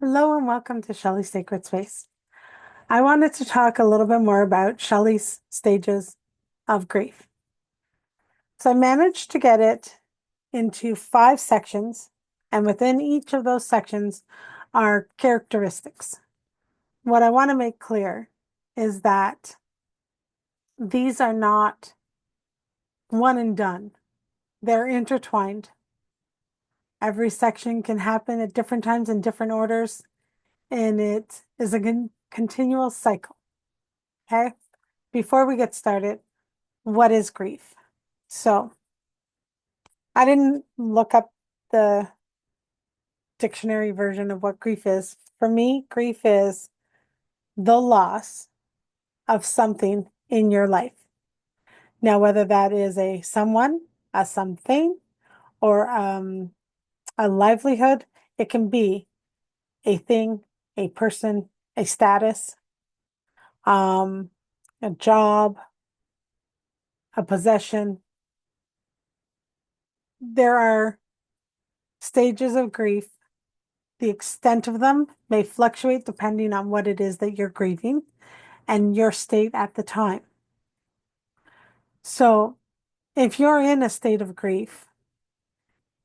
Hello and welcome to Shelley's Sacred Space. I wanted to talk a little bit more about Shelley's stages of grief. So I managed to get it into 5 sections, and within each of those sections are characteristics. What I want to make clear is that these are not one and done. They're intertwined. Every section can happen at different times in different orders, and it is a continual cycle. Okay? Before we get started, what is grief? So I didn't look up the dictionary version of what grief is. For me, grief is the loss of something in your life. Now, whether that is a someone, a something, or a livelihood, it can be a thing, a person, a status, um, a job, a possession. There are stages of grief. The extent of them may fluctuate depending on what it is that you're grieving and your state at the time. So, if you're in a state of grief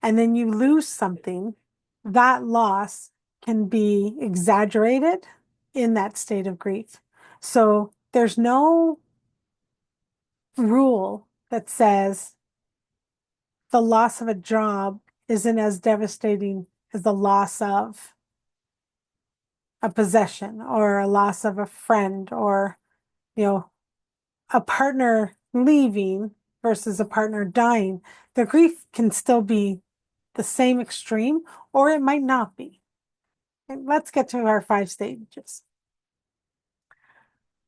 and then you lose something, that loss can be exaggerated in that state of grief. So, there's no rule that says the loss of a job isn't as devastating as the loss of a possession or a loss of a friend or, you know, a partner leaving versus a partner dying. The grief can still be the same extreme or it might not be. And let's get to our 5 stages.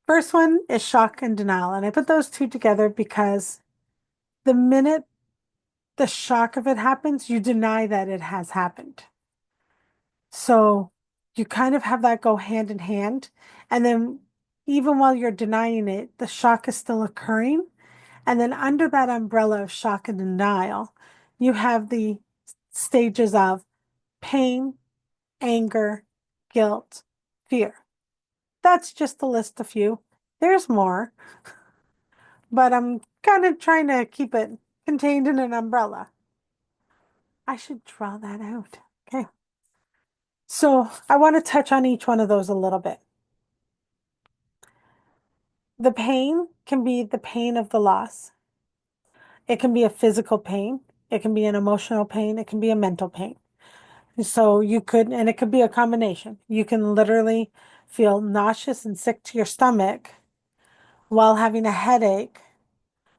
First one is shock and denial. And I put those two together because the minute the shock of it happens, you deny that it has happened. So you kind of have that go hand in hand. And then even while you're denying it, the shock is still occurring. And then under that umbrella of shock and denial, you have the stages of pain, anger, guilt, fear. That's just to list a few. There's more, but I'm kind of trying to keep it contained in an umbrella. I should draw that out. Okay. So I want to touch on each one of those a little bit. The pain can be the pain of the loss. It can be a physical pain. It can be an emotional pain. It can be a mental pain. So you could, and it could be a combination. You can literally feel nauseous and sick to your stomach while having a headache,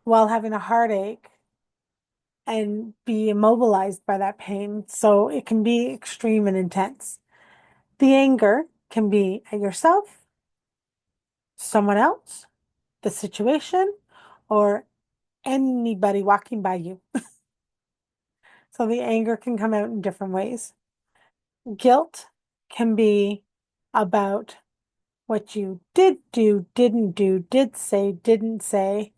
while having a heartache, and be immobilized by that pain. So it can be extreme and intense. The anger can be at yourself, someone else, the situation, or anybody walking by you. So the anger can come out in different ways. Guilt can be about what you did do, did say, didn't say,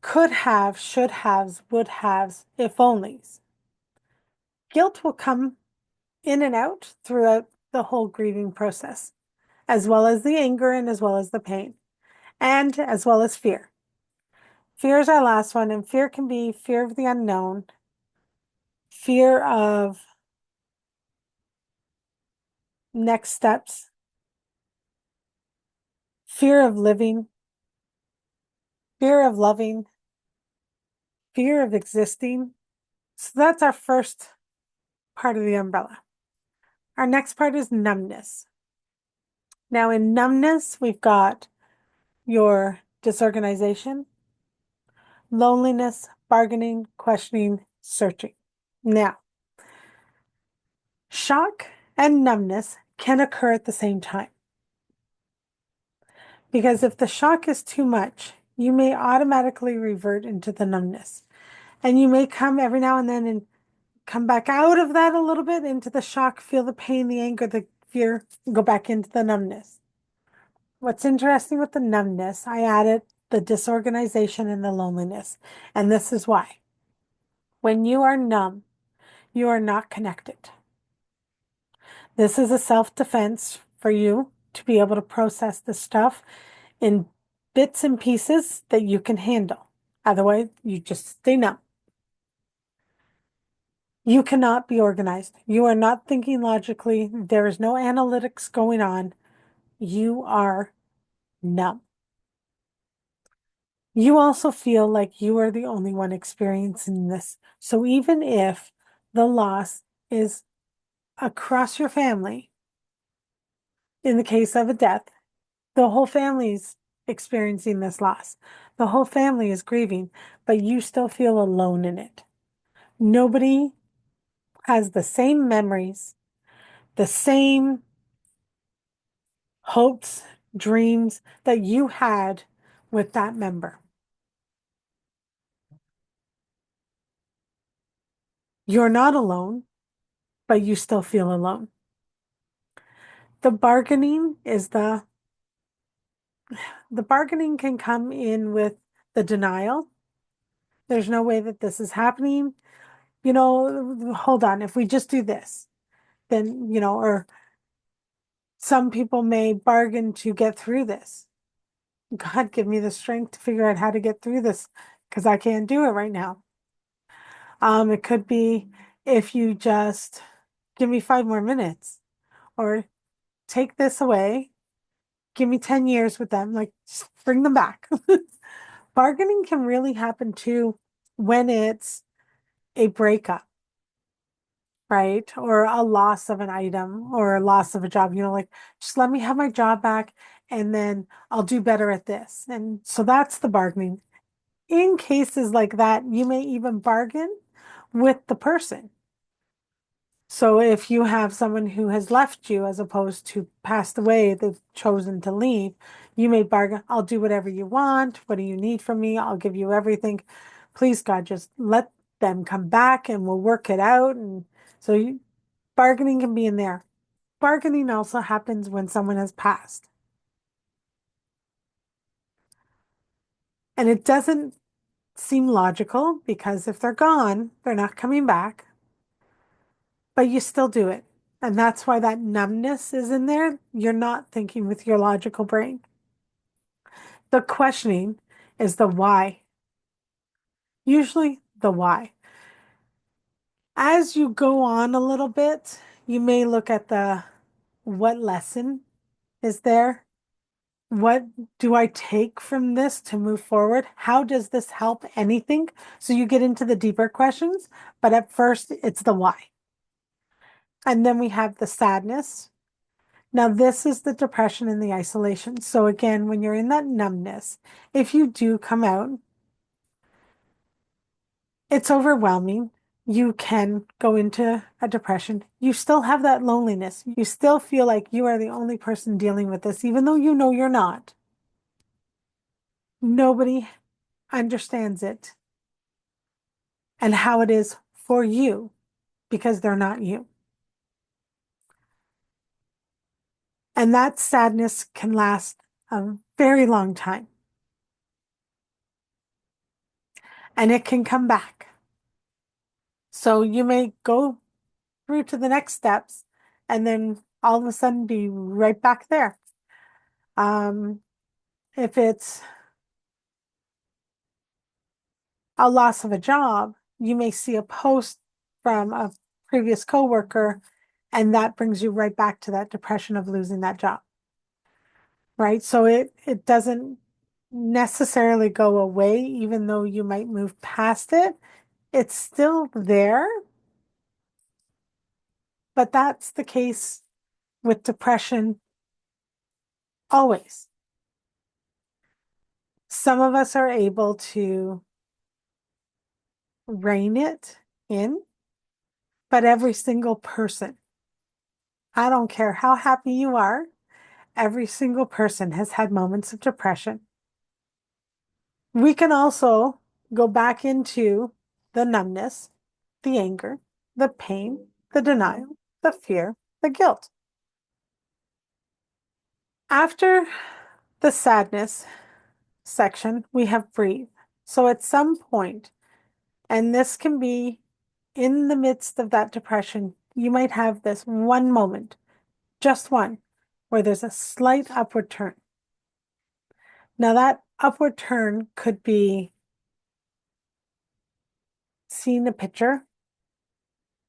could have, should haves, would haves, if onlys. Guilt will come in and out throughout the whole grieving process, as well as the anger and as well as the pain, and as well as fear. Fear is our last one, and fear can be fear of the unknown, fear of next steps, fear of living, fear of loving, fear of existing. So that's our first part of the umbrella. Our next part is numbness. Now, in numbness, we've got your disorganization, loneliness, bargaining, questioning, searching. Now, shock and numbness can occur at the same time. Because if the shock is too much, you may automatically revert into the numbness. And you may come every now and then and come back out of that a little bit into the shock, feel the pain, the anger, the fear, go back into the numbness. What's interesting with the numbness, I added the disorganization and the loneliness. And this is why. When you are numb, you are not connected. This is a self-defense for you to be able to process the stuff in bits and pieces that you can handle. Otherwise, you just stay numb. You cannot be organized. You are not thinking logically. There is no analytics going on. You are numb. You also feel like you are the only one experiencing this. So even if the loss is across your family, in the case of a death, the whole family's experiencing this loss. The whole family is grieving, but you still feel alone in it. Nobody has the same memories, the same hopes, dreams that you had with that member. You're not alone, but you still feel alone. The bargaining is the bargaining can come in with the denial. There's no way that this is happening. Hold on, if we just do this, then, or some people may bargain to get through this. God, give me the strength to figure out how to get through this because I can't do it right now. It could be if you just give me 5 more minutes or take this away, give me 10 years with them, like just bring them back. Bargaining can really happen too when it's a breakup, right? Or a loss of an item or a loss of a job, like just let me have my job back and then I'll do better at this. And so that's the bargaining. In cases like that, you may even bargain with the person. So if you have someone who has left you as opposed to passed away, they've chosen to leave, you may bargain, I'll do whatever you want. What do you need from me? I'll give you everything. Please, God, just let them come back and we'll work it out. And so bargaining can be in there. Bargaining also happens when someone has passed. And it doesn't seem logical because if they're gone, they're not coming back, but you still do it. And that's why that numbness is in there. You're not thinking with your logical brain. The questioning is the why. Usually the why. As you go on a little bit, you may look at the what lesson is there? What do I take from this to move forward? How does this help anything? So you get into the deeper questions, but at first it's the why. And then we have the sadness. Now, this is the depression and the isolation. So again, when you're in that numbness, if you do come out, it's overwhelming. You can go into a depression. You still have that loneliness. You still feel like you are the only person dealing with this, even though you know you're not. Nobody understands it and how it is for you because they're not you. And that sadness can last a very long time. And it can come back. So you may go through to the next steps and then all of a sudden be right back there. If it's a loss of a job, you may see a post from a previous coworker, and that brings you right back to that depression of losing that job. Right? So it doesn't necessarily go away, even though you might move past it. It's still there, but that's the case with depression always. Some of us are able to rein it in, but every single person, I don't care how happy you are, every single person has had moments of depression. We can also go back into the numbness, the anger, the pain, the denial, the fear, the guilt. After the sadness section, we have breathe. So at some point, and this can be in the midst of that depression, you might have this one moment just one, where there's a slight upward turn. Now, that upward turn could be seeing a picture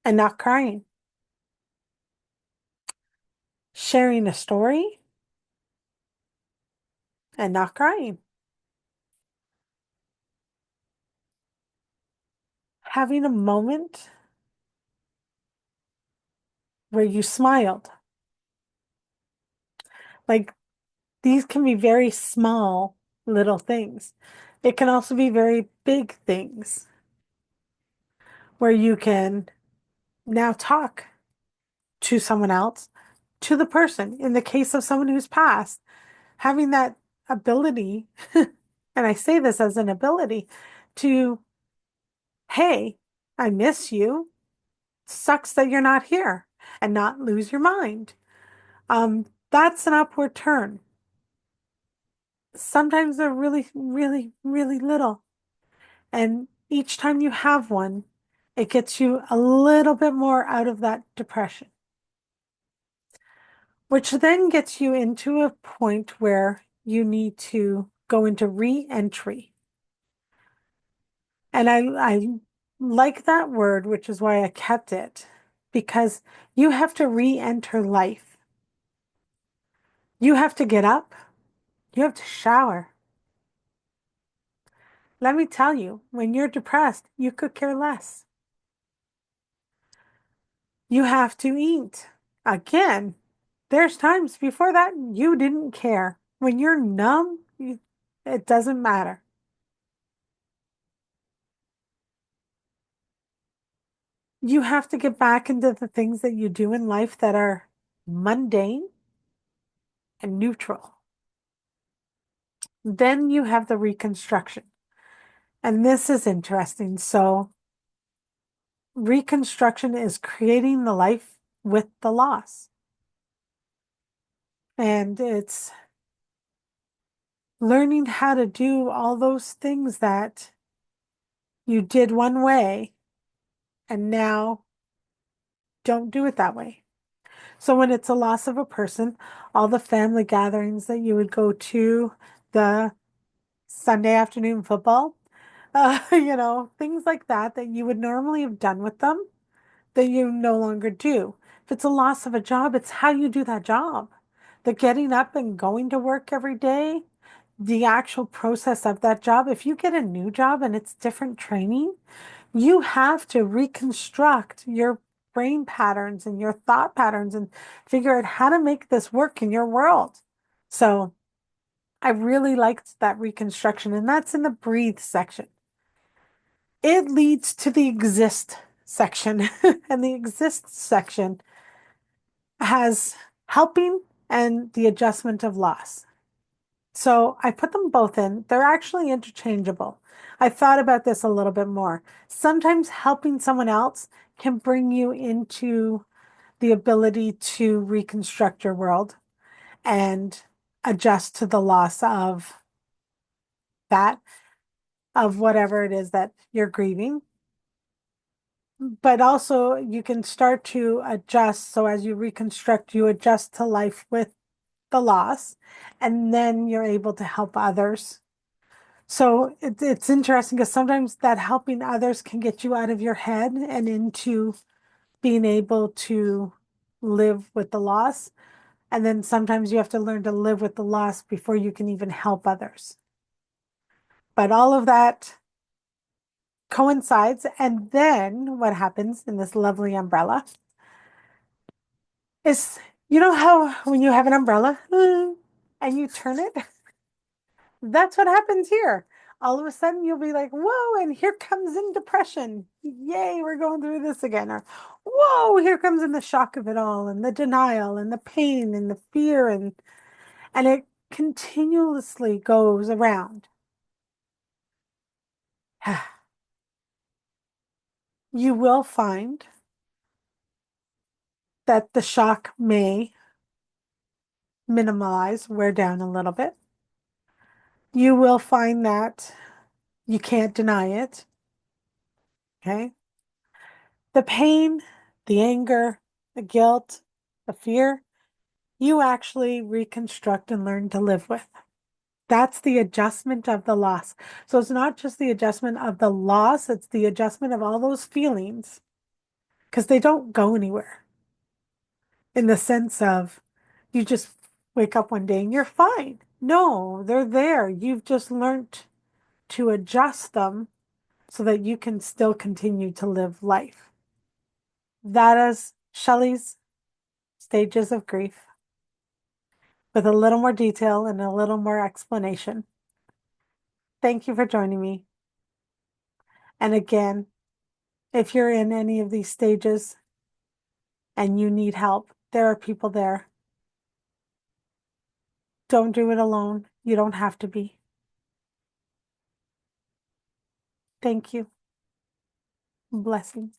and not crying, sharing a story and not crying, having a moment where you smiled. Like, these can be very small little things. It can also be very big things where you can now talk to someone else, to the person. In the case of someone who's passed, having that ability, and I say this as an ability, to, hey, I miss you. Sucks that you're not here, and not lose your mind. That's an upward turn. Sometimes they're really, really, really little. And each time you have one, it gets you a little bit more out of that depression, which then gets you into a point where you need to go into re-entry. And I like that word, which is why I kept it, because you have to re-enter life. You have to get up, you have to shower. Let me tell you, when you're depressed, you could care less. You have to eat. Again, there's times before that you didn't care. When you're numb, it doesn't matter. You have to get back into the things that you do in life that are mundane and neutral. Then you have the reconstruction. And this is interesting. So, reconstruction is creating the life with the loss. And it's learning how to do all those things that you did one way and now don't do it that way. So when it's a loss of a person, all the family gatherings that you would go to, the Sunday afternoon football, things like that that you would normally have done with them that you no longer do. If it's a loss of a job, it's how you do that job. The getting up and going to work every day, the actual process of that job. If you get a new job and it's different training, you have to reconstruct your brain patterns and your thought patterns and figure out how to make this work in your world. So I really liked that reconstruction, and that's in the breathe section. It leads to the exist section, and the exist section has helping and the adjustment of loss. So I put them both in. They're actually interchangeable. I thought about this a little bit more. Sometimes helping someone else can bring you into the ability to reconstruct your world and adjust to the loss of that, of whatever it is that you're grieving. But also, you can start to adjust. So as you reconstruct, you adjust to life with the loss, and then you're able to help others. So it's interesting because sometimes that helping others can get you out of your head and into being able to live with the loss. And then sometimes you have to learn to live with the loss before you can even help others. But all of that coincides. And then what happens in this lovely umbrella is, you know how when you have an umbrella and you turn it, that's what happens here. All of a sudden, you'll be like, whoa, and here comes in depression. Yay, we're going through this again. Or, whoa, here comes in the shock of it all, and the denial, and the pain, and the fear, and it continuously goes around. You will find that the shock may minimize, wear down a little bit. You will find that you can't deny it. Okay. The pain, the anger, the guilt, the fear, you actually reconstruct and learn to live with. That's the adjustment of the loss. So it's not just the adjustment of the loss, it's the adjustment of all those feelings because they don't go anywhere in the sense of you just wake up one day and you're fine. No, they're there. You've just learned to adjust them so that you can still continue to live life. That is Shelley's stages of grief with a little more detail and a little more explanation. Thank you for joining me. And again, if you're in any of these stages and you need help, there are people there. Don't do it alone. You don't have to be. Thank you. Blessings.